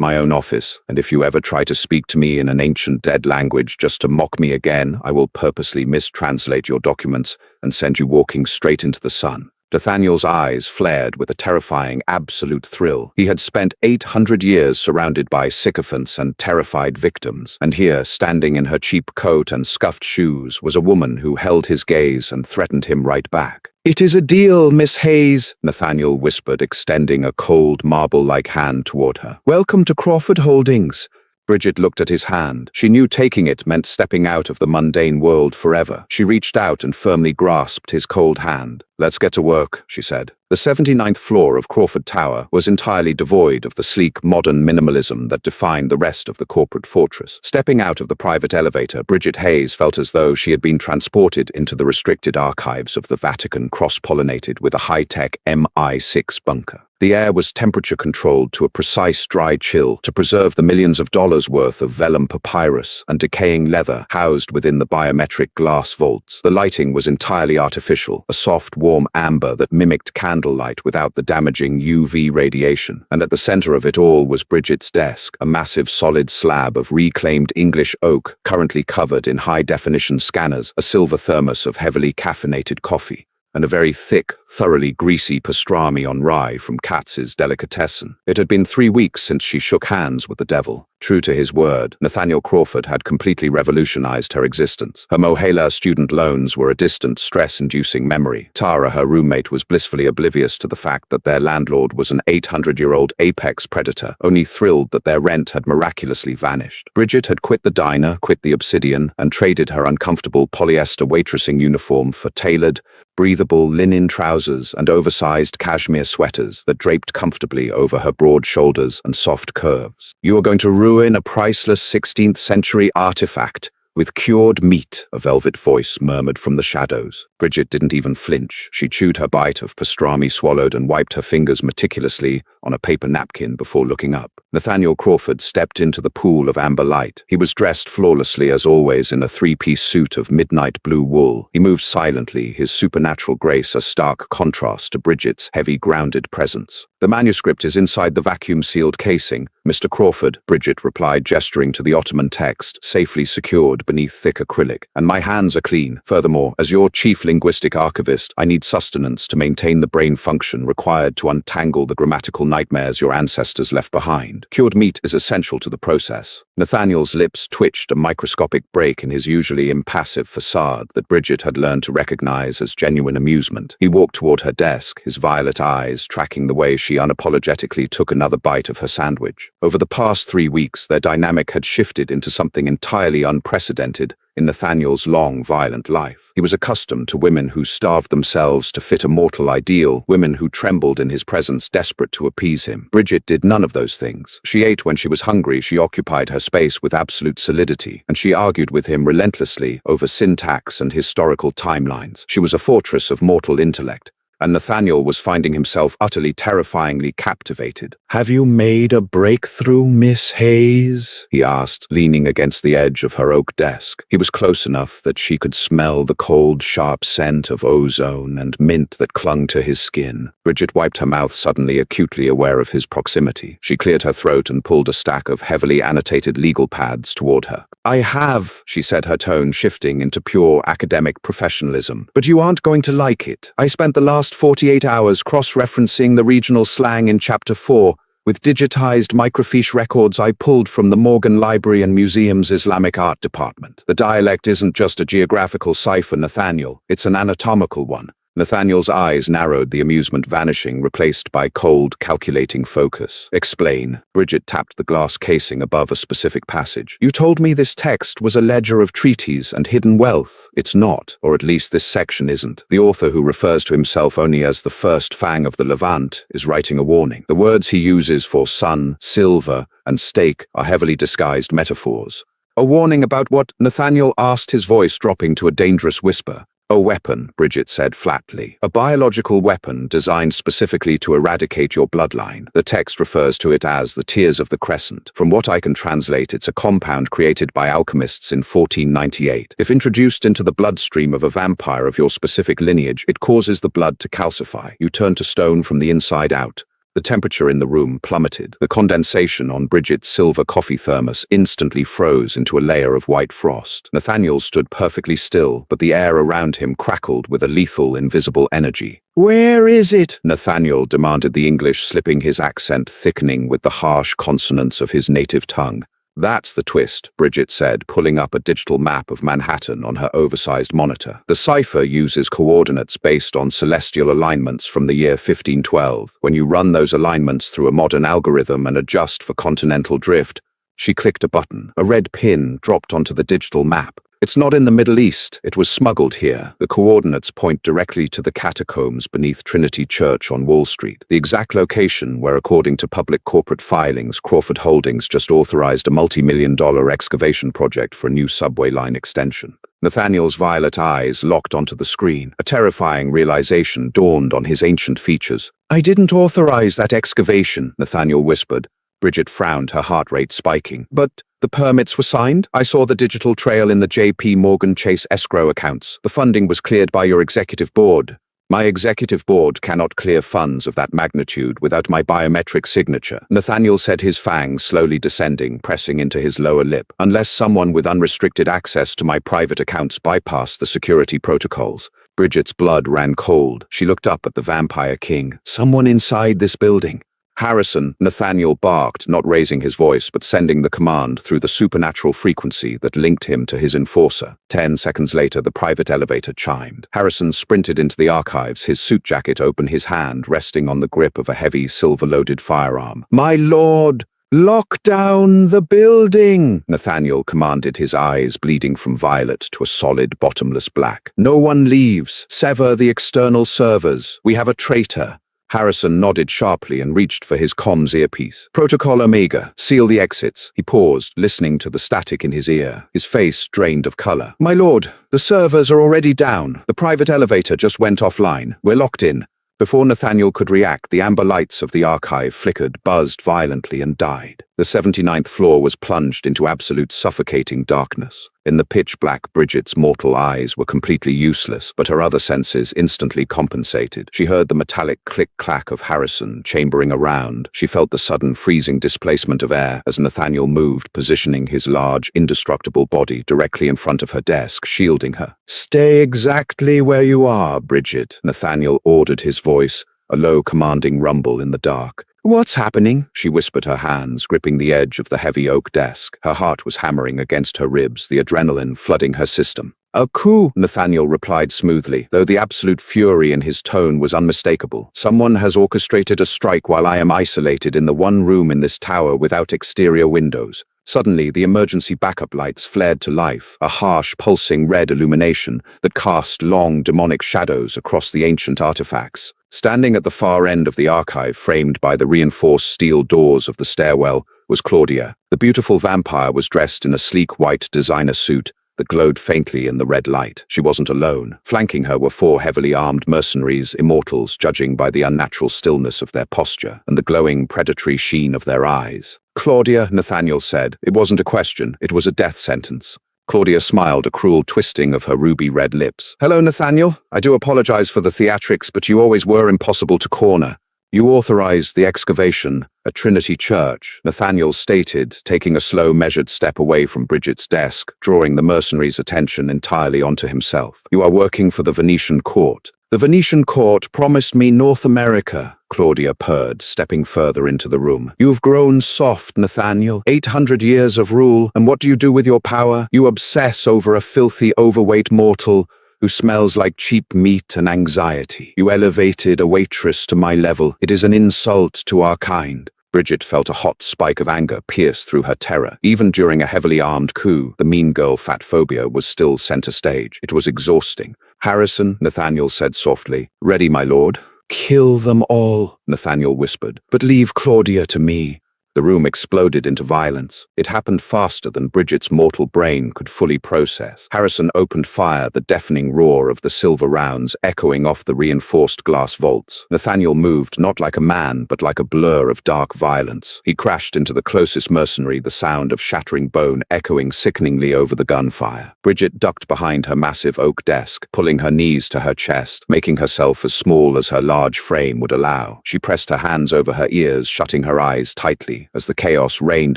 [SPEAKER 1] my own office, and if you ever try to speak to me in an ancient dead language just to mock me again, I will purposely mistranslate your documents and send you walking straight into the sun. Nathaniel's eyes flared with a terrifying, absolute thrill. He had spent 800 years surrounded by sycophants and terrified victims, and here, standing in her cheap coat and scuffed shoes, was a woman who held his gaze and threatened him right back. It is a deal, Miss Hayes, Nathaniel whispered, extending a cold, marble-like hand toward her. Welcome to Crawford Holdings. Bridget looked at his hand. She knew taking it meant stepping out of the mundane world forever. She reached out and firmly grasped his cold hand. Let's get to work, she said. The 79th floor of Crawford Tower was entirely devoid of the sleek, modern minimalism that defined the rest of the corporate fortress. Stepping out of the private elevator, Bridget Hayes felt as though she had been transported into the restricted archives of the Vatican, cross-pollinated with a high-tech MI6 bunker. The air was temperature-controlled to a precise dry chill to preserve the millions of dollars worth of vellum papyrus and decaying leather housed within the biometric glass vaults. The lighting was entirely artificial, a soft, warm amber that mimicked candlelight without the damaging UV radiation. And at the center of it all was Bridget's desk, a massive solid slab of reclaimed English oak currently covered in high-definition scanners, a silver thermos of heavily caffeinated coffee, and a very thick, thoroughly greasy pastrami on rye from Katz's delicatessen. It had been 3 weeks since she shook hands with the devil. True to his word, Nathaniel Crawford had completely revolutionized her existence. Her Mohala student loans were a distant, stress-inducing memory. Tara, her roommate, was blissfully oblivious to the fact that their landlord was an 800-year-old apex predator, only thrilled that their rent had miraculously vanished. Bridget had quit the diner, quit the Obsidian, and traded her uncomfortable polyester waitressing uniform for tailored, breathable linen trousers and oversized cashmere sweaters that draped comfortably over her broad shoulders and soft curves. You are going to ruin a priceless 16th century artifact with cured meat, a velvet voice murmured from the shadows. Bridget didn't even flinch. She chewed her bite of pastrami, swallowed, and wiped her fingers meticulously on a paper napkin before looking up. Nathaniel Crawford stepped into the pool of amber light. He was dressed flawlessly as always in a three-piece suit of midnight blue wool. He moved silently, his supernatural grace a stark contrast to Bridget's heavy, grounded presence. The manuscript is inside the vacuum-sealed casing, Mr. Crawford, Bridget replied, gesturing to the Ottoman text, safely secured beneath thick acrylic. And my hands are clean. Furthermore, as your chief linguistic archivist, I need sustenance to maintain the brain function required to untangle the grammatical nightmares your ancestors left behind. Cured meat is essential to the process. Nathaniel's lips twitched, a microscopic break in his usually impassive facade that Bridget had learned to recognize as genuine amusement. He walked toward her desk, his violet eyes tracking the way she unapologetically took another bite of her sandwich. Over the past 3 weeks, their dynamic had shifted into something entirely unprecedented in Nathaniel's long, violent life. He was accustomed to women who starved themselves to fit a mortal ideal, women who trembled in his presence, desperate to appease him. Bridget did none of those things. She ate when she was hungry, she occupied her space with absolute solidity, and she argued with him relentlessly over syntax and historical timelines. She was a fortress of mortal intellect, and Nathaniel was finding himself utterly terrifyingly captivated. "Have you made a breakthrough, Miss Hayes?" he asked, leaning against the edge of her oak desk. He was close enough that she could smell the cold, sharp scent of ozone and mint that clung to his skin. Bridget wiped her mouth, suddenly acutely aware of his proximity. She cleared her throat and pulled a stack of heavily annotated legal pads toward her. "I have," she said, her tone shifting into pure academic professionalism. "But you aren't going to like it. I spent the last 48 hours cross-referencing the regional slang in Chapter 4 with digitized microfiche records I pulled from the Morgan Library and Museum's Islamic Art Department. The dialect isn't just a geographical cipher, Nathaniel. It's an anatomical one." Nathaniel's eyes narrowed, the amusement vanishing, replaced by cold, calculating focus. "Explain." Bridget tapped the glass casing above a specific passage. "You told me this text was a ledger of treaties and hidden wealth. It's not, or at least this section isn't. The author, who refers to himself only as the first fang of the Levant, is writing a warning. The words he uses for sun, silver, and stake are heavily disguised metaphors." "A warning about what?" Nathaniel asked, his voice dropping to a dangerous whisper. "A weapon," Bridget said flatly. "A biological weapon designed specifically to eradicate your bloodline. The text refers to it as the Tears of the Crescent. From what I can translate, it's a compound created by alchemists in 1498. If introduced into the bloodstream of a vampire of your specific lineage, it causes the blood to calcify. You turn to stone from the inside out." The temperature in the room plummeted. The condensation on Bridget's silver coffee thermos instantly froze into a layer of white frost. Nathaniel stood perfectly still, but the air around him crackled with a lethal, invisible energy. "Where is it?" Nathaniel demanded, the English slipping, his accent thickening with the harsh consonants of his native tongue. "That's the twist," Bridget said, pulling up a digital map of Manhattan on her oversized monitor. "The cipher uses coordinates based on celestial alignments from the year 1512. When you run those alignments through a modern algorithm and adjust for continental drift," she clicked a button. A red pin dropped onto the digital map. "It's not in the Middle East. It was smuggled here." The coordinates point directly to the catacombs beneath Trinity Church on Wall Street, the exact location where, according to public corporate filings, Crawford Holdings just authorized a multi-million-dollar excavation project for a new subway line extension. Nathaniel's violet eyes locked onto the screen. A terrifying realization dawned on his ancient features. "I didn't authorize that excavation," Nathaniel whispered. Bridget frowned, her heart rate spiking. "But the permits were signed? I saw the digital trail in the J.P. Morgan Chase escrow accounts. The funding was cleared by your executive board." "My executive board cannot clear funds of that magnitude without my biometric signature," Nathaniel said, his fangs slowly descending, pressing into his lower lip. "Unless someone with unrestricted access to my private accounts bypassed the security protocols." Bridget's blood ran cold. She looked up at the Vampire King. "Someone inside this building." "Harrison," Nathaniel barked, not raising his voice but sending the command through the supernatural frequency that linked him to his enforcer. 10 seconds later, the private elevator chimed. Harrison sprinted into the archives, his suit jacket open, his hand resting on the grip of a heavy, silver-loaded firearm. "My lord! Lock down the building!" Nathaniel commanded, his eyes bleeding from violet to a solid, bottomless black. "No one leaves. Sever the external servers. We have a traitor." Harrison nodded sharply and reached for his comms earpiece. "Protocol Omega, seal the exits." He paused, listening to the static in his ear, his face drained of color. "My lord, the servers are already down. The private elevator just went offline. We're locked in." Before Nathaniel could react, the amber lights of the archive flickered, buzzed violently, and died. The 79th floor was plunged into absolute suffocating darkness. In the pitch-black, Bridget's mortal eyes were completely useless, but her other senses instantly compensated. She heard the metallic click-clack of Harrison chambering around. She felt the sudden freezing displacement of air as Nathaniel moved, positioning his large, indestructible body directly in front of her desk, shielding her. "Stay exactly where you are, Bridget," Nathaniel ordered, his voice a low, commanding rumble in the dark. "What's happening?" She whispered, her hands gripping the edge of the heavy oak desk. Her heart was hammering against her ribs, the adrenaline flooding her system. "A coup," Nathaniel replied smoothly, though the absolute fury in his tone was unmistakable. "Someone has orchestrated a strike while I am isolated in the one room in this tower without exterior windows." Suddenly, the emergency backup lights flared to life, a harsh, pulsing red illumination that cast long, demonic shadows across the ancient artifacts. Standing at the far end of the archive, framed by the reinforced steel doors of the stairwell, was Claudia. The beautiful vampire was dressed in a sleek white designer suit, that glowed faintly in the red light. She wasn't alone. Flanking her were 4 heavily armed mercenaries, immortals, judging by the unnatural stillness of their posture and the glowing predatory sheen of their eyes. "Claudia," Nathaniel said. It wasn't a question, it was a death sentence. Claudia smiled, a cruel twisting of her ruby-red lips. "Hello, Nathaniel. I do apologize for the theatrics, but you always were impossible to corner. You authorized the excavation at Trinity Church," Nathaniel stated, taking a slow, measured step away from Bridget's desk, drawing the mercenary's attention entirely onto himself. "You are working for the Venetian court." "The Venetian court promised me North America," Claudia purred, stepping further into the room. "You've grown soft, Nathaniel. 800 years of rule, and what do you do with your power? You obsess over a filthy, overweight mortal who smells like cheap meat and anxiety. You elevated a waitress to my level. It is an insult to our kind." Bridget felt a hot spike of anger pierce through her terror. Even during a heavily armed coup, the mean girl fat phobia was still center stage. It was exhausting. "Harrison," Nathaniel said softly. "Ready, my lord." "Kill them all," Nathaniel whispered, "but leave Claudia to me." The room exploded into violence. It happened faster than Bridget's mortal brain could fully process. Harrison opened fire, the deafening roar of the silver rounds echoing off the reinforced glass vaults. Nathaniel moved, not like a man, but like a blur of dark violence. He crashed into the closest mercenary, the sound of shattering bone echoing sickeningly over the gunfire. Bridget ducked behind her massive oak desk, pulling her knees to her chest, making herself as small as her large frame would allow. She pressed her hands over her ears, shutting her eyes tightly as the chaos reigned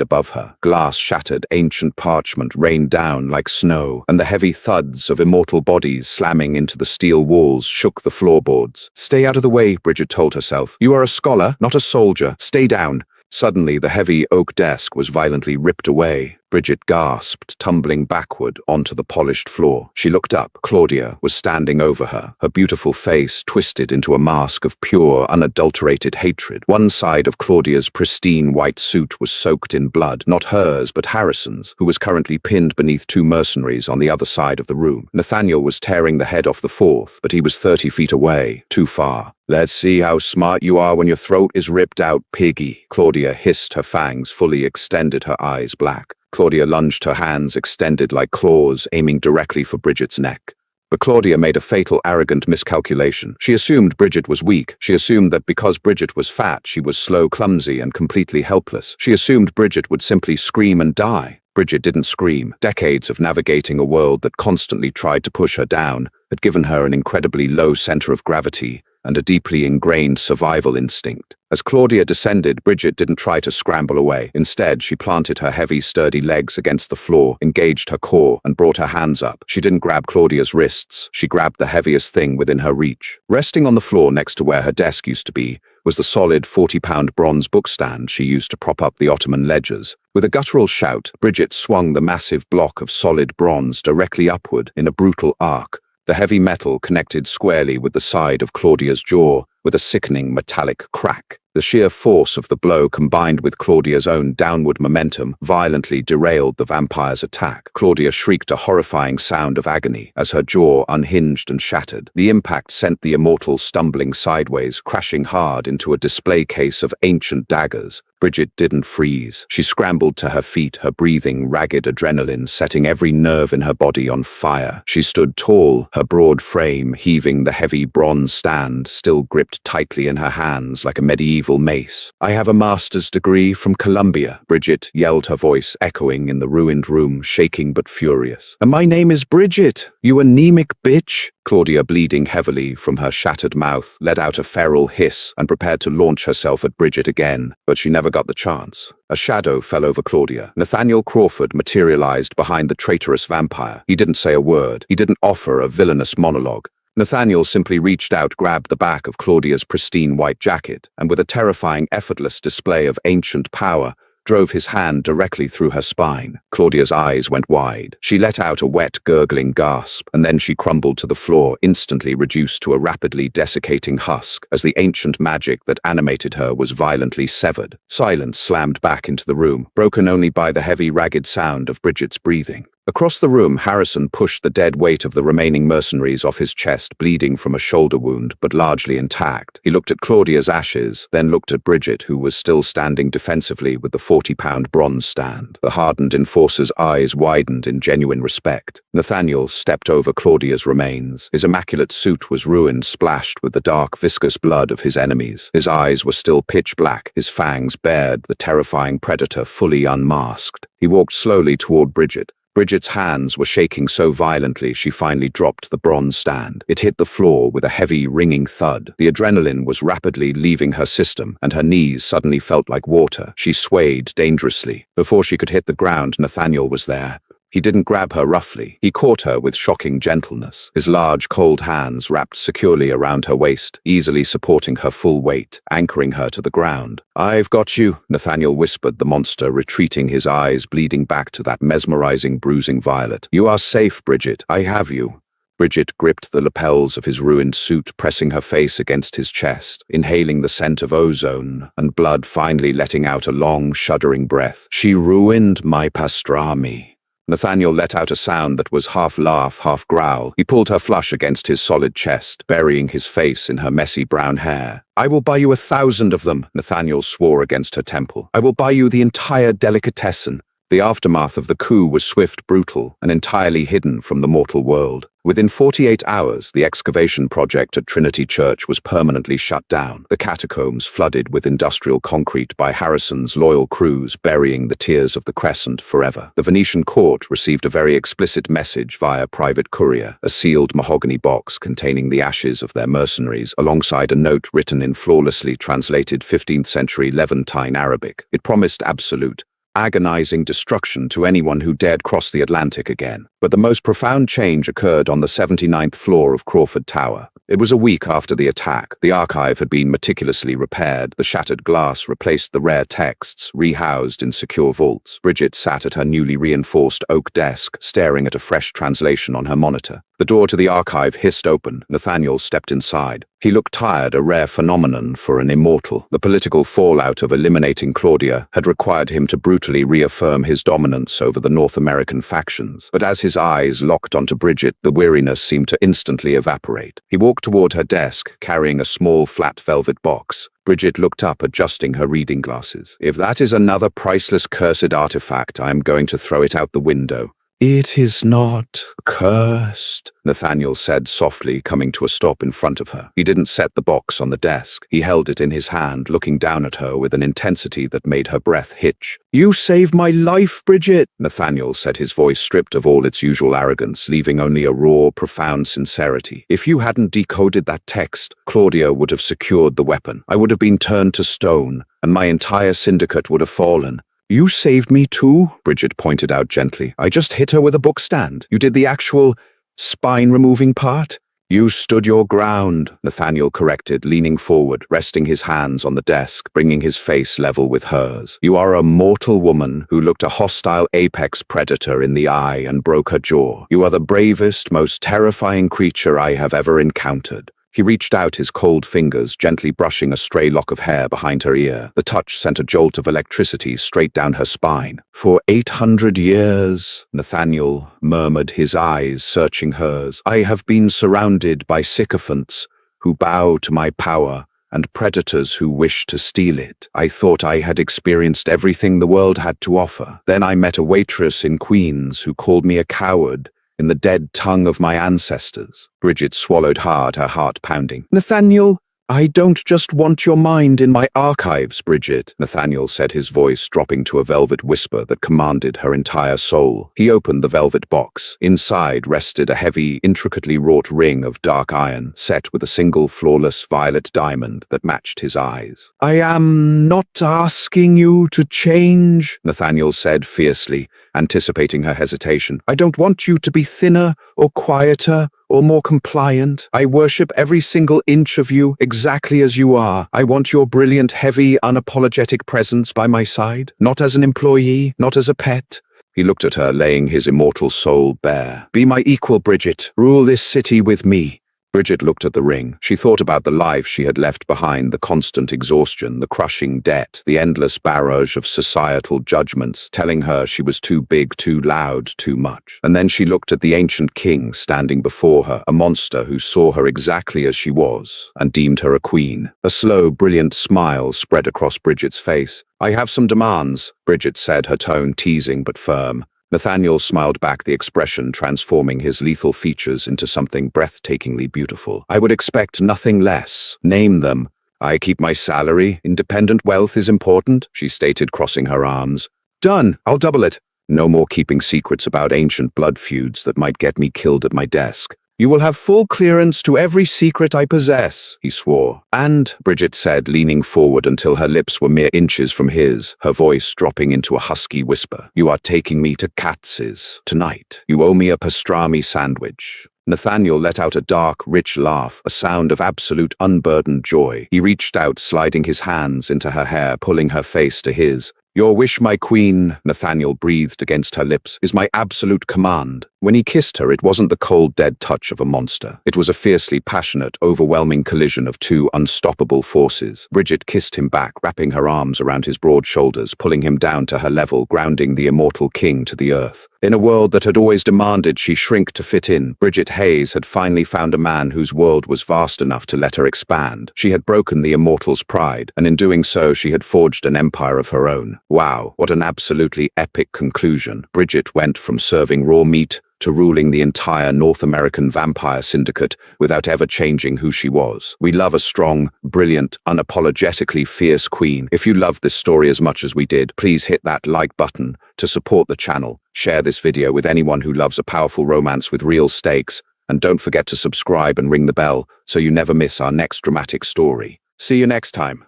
[SPEAKER 1] above her. Glass shattered, ancient parchment rained down like snow, and the heavy thuds of immortal bodies slamming into the steel walls shook the floorboards. "Stay out of the way," Bridget told herself. "You are a scholar, not a soldier. Stay down." Suddenly, the heavy oak desk was violently ripped away. Bridget gasped, tumbling backward onto the polished floor. She looked up. Claudia was standing over her, her beautiful face twisted into a mask of pure, unadulterated hatred. One side of Claudia's pristine white suit was soaked in blood, not hers but Harrison's, who was currently pinned beneath 2 mercenaries on the other side of the room. Nathaniel was tearing the head off the 4th, but he was 30 feet away, too far. "Let's see how smart you are when your throat is ripped out, piggy." Claudia hissed, her fangs fully extended, her eyes black. Claudia lunged, her hands extended like claws, aiming directly for Bridget's neck. But Claudia made a fatal, arrogant miscalculation. She assumed Bridget was weak. She assumed that because Bridget was fat, she was slow, clumsy, and completely helpless. She assumed Bridget would simply scream and die. Bridget didn't scream. Decades of navigating a world that constantly tried to push her down had given her an incredibly low center of gravity and a deeply ingrained survival instinct. As Claudia descended, Bridget didn't try to scramble away. Instead, she planted her heavy, sturdy legs against the floor, engaged her core, and brought her hands up. She didn't grab Claudia's wrists. She grabbed the heaviest thing within her reach. Resting on the floor next to where her desk used to be was the solid 40-pound bronze bookstand she used to prop up the Ottoman ledgers. With a guttural shout, Bridget swung the massive block of solid bronze directly upward in a brutal arc. The heavy metal connected squarely with the side of Claudia's jaw with a sickening metallic crack. The sheer force of the blow combined with Claudia's own downward momentum violently derailed the vampire's attack. Claudia shrieked a horrifying sound of agony as her jaw unhinged and shattered. The impact sent the immortal stumbling sideways, crashing hard into a display case of ancient daggers. Bridget didn't freeze. She scrambled to her feet, her breathing ragged adrenaline setting every nerve in her body on fire. She stood tall, her broad frame heaving, the heavy bronze stand still gripped tightly in her hands like a medieval mace. "I have a master's degree from Columbia," Bridget yelled, her voice echoing in the ruined room, shaking but furious. "And my name is Bridget, you anemic bitch." Claudia, bleeding heavily from her shattered mouth, let out a feral hiss and prepared to launch herself at Bridget again, but she never got the chance. A shadow fell over Claudia. Nathaniel Crawford materialized behind the traitorous vampire. He didn't say a word. He didn't offer a villainous monologue. Nathaniel simply reached out, grabbed the back of Claudia's pristine white jacket, and with a terrifying, effortless display of ancient power, drove his hand directly through her spine. Claudia's eyes went wide. She let out a wet, gurgling gasp, and then she crumbled to the floor, instantly reduced to a rapidly desiccating husk, as the ancient magic that animated her was violently severed. Silence slammed back into the room, broken only by the heavy, ragged sound of Bridget's breathing. Across the room, Harrison pushed the dead weight of the remaining mercenaries off his chest, bleeding from a shoulder wound, but largely intact. He looked at Claudia's ashes, then looked at Bridget, who was still standing defensively with the 40-pound bronze stand. The hardened enforcer's eyes widened in genuine respect. Nathaniel stepped over Claudia's remains. His immaculate suit was ruined, splashed with the dark, viscous blood of his enemies. His eyes were still pitch black, his fangs bared, the terrifying predator fully unmasked. He walked slowly toward Bridget. Bridget's hands were shaking so violently she finally dropped the bronze stand. It hit the floor with a heavy, ringing thud. The adrenaline was rapidly leaving her system, and her knees suddenly felt like water. She swayed dangerously. Before she could hit the ground, Nathaniel was there. He didn't grab her roughly. He caught her with shocking gentleness. His large, cold hands wrapped securely around her waist, easily supporting her full weight, anchoring her to the ground. "I've got you," Nathaniel whispered, the monster retreating, his eyes bleeding back to that mesmerizing, bruising violet. "You are safe, Bridget. I have you." Bridget gripped the lapels of his ruined suit, pressing her face against his chest, inhaling the scent of ozone and blood, finally letting out a long, shuddering breath. "She ruined my pastrami." Nathaniel let out a sound that was half laugh, half growl. He pulled her flush against his solid chest, burying his face in her messy brown hair. "I will buy you 1,000 of them," Nathaniel swore against her temple. "I will buy you the entire delicatessen." The aftermath of the coup was swift, brutal, and entirely hidden from the mortal world. Within 48 hours, the excavation project at Trinity Church was permanently shut down, the catacombs flooded with industrial concrete by Harrison's loyal crews, burying the tears of the Crescent forever. The Venetian court received a very explicit message via private courier, a sealed mahogany box containing the ashes of their mercenaries, alongside a note written in flawlessly translated 15th century Levantine Arabic. It promised absolute, agonizing destruction to anyone who dared cross the Atlantic again. But the most profound change occurred on the 79th floor of Crawford Tower. It was a week after the attack. The archive had been meticulously repaired. The shattered glass replaced the rare texts, rehoused in secure vaults. Bridget sat at her newly reinforced oak desk, staring at a fresh translation on her monitor. The door to the archive hissed open. Nathaniel stepped inside. He looked tired, a rare phenomenon for an immortal. The political fallout of eliminating Claudia had required him to brutally reaffirm his dominance over the North American factions. But as his eyes locked onto Bridget, the weariness seemed to instantly evaporate. He walked toward her desk, carrying a small, flat velvet box. Bridget looked up, adjusting her reading glasses. "If that is another priceless, cursed artifact, I am going to throw it out the window." "It is not cursed," Nathaniel said softly, coming to a stop in front of her. He didn't set the box on the desk. He held it in his hand, looking down at her with an intensity that made her breath hitch. "You saved my life, Bridget," Nathaniel said, his voice stripped of all its usual arrogance, leaving only a raw, profound sincerity. "If you hadn't decoded that text, Claudia would have secured the weapon. I would have been turned to stone, and my entire syndicate would have fallen." "You saved me too," Bridget pointed out gently. "I just hit her with a book stand. You did the actual spine-removing part." "You stood your ground," Nathaniel corrected, leaning forward, resting his hands on the desk, bringing his face level with hers. "You are a mortal woman who looked a hostile apex predator in the eye and broke her jaw. You are the bravest, most terrifying creature I have ever encountered." He reached out his cold fingers, gently brushing a stray lock of hair behind her ear. The touch sent a jolt of electricity straight down her spine. "For 800 years, Nathaniel murmured, his eyes searching hers, I have been surrounded by sycophants who bow to my power and predators who wish to steal it. I thought I had experienced everything the world had to offer. Then I met a waitress in Queens who called me a coward, in the dead tongue of my ancestors." Bridget swallowed hard, her heart pounding. "Nathaniel, I don't just want your mind in my archives, Bridget," Nathaniel said, his voice dropping to a velvet whisper that commanded her entire soul. He opened the velvet box. Inside rested a heavy, intricately wrought ring of dark iron, set with a single flawless violet diamond that matched his eyes. "I am not asking you to change," Nathaniel said fiercely, anticipating her hesitation. "I don't want you to be thinner or quieter or more compliant. I worship every single inch of you exactly as you are. I want your brilliant, heavy, unapologetic presence by my side, not as an employee, not as a pet." He looked at her, laying his immortal soul bare. "Be my equal, Bridget. Rule this city with me. Bridget looked at the ring. She thought about the life she had left behind, the constant exhaustion, the crushing debt, the endless barrage of societal judgments telling her she was too big, too loud, too much. And then she looked at the ancient king standing before her, a monster who saw her exactly as she was and deemed her a queen. A slow, brilliant smile spread across Bridget's face. "I have some demands," Bridget said, her tone teasing but firm. Nathaniel smiled back, the expression transforming his lethal features into something breathtakingly beautiful. "I would expect nothing less. Name them." "I keep my salary. Independent wealth is important," she stated, crossing her arms. "Done. I'll double it. No more keeping secrets about ancient blood feuds that might get me killed at my desk. You will have full clearance to every secret I possess," he swore. "And," Bridget said, leaning forward until her lips were mere inches from his, her voice dropping into a husky whisper, "you are taking me to Katz's tonight. You owe me a pastrami sandwich." Nathaniel let out a dark, rich laugh, a sound of absolute unburdened joy. He reached out, sliding his hands into her hair, pulling her face to his. "Your wish, my queen," Nathaniel breathed against her lips, "is my absolute command." When he kissed her, it wasn't the cold, dead touch of a monster. It was a fiercely passionate, overwhelming collision of two unstoppable forces. Bridget kissed him back, wrapping her arms around his broad shoulders, pulling him down to her level, grounding the immortal king to the earth. In a world that had always demanded she shrink to fit in, Bridget Hayes had finally found a man whose world was vast enough to let her expand. She had broken the immortal's pride, and in doing so she had forged an empire of her own. Wow, what an absolutely epic conclusion. Bridget went from serving raw meat to ruling the entire North American vampire syndicate without ever changing who she was. We love a strong, brilliant, unapologetically fierce queen. If you loved this story as much as we did, please hit that like button to support the channel. Share this video with anyone who loves a powerful romance with real stakes, and don't forget to subscribe and ring the bell so you never miss our next dramatic story. See you next time.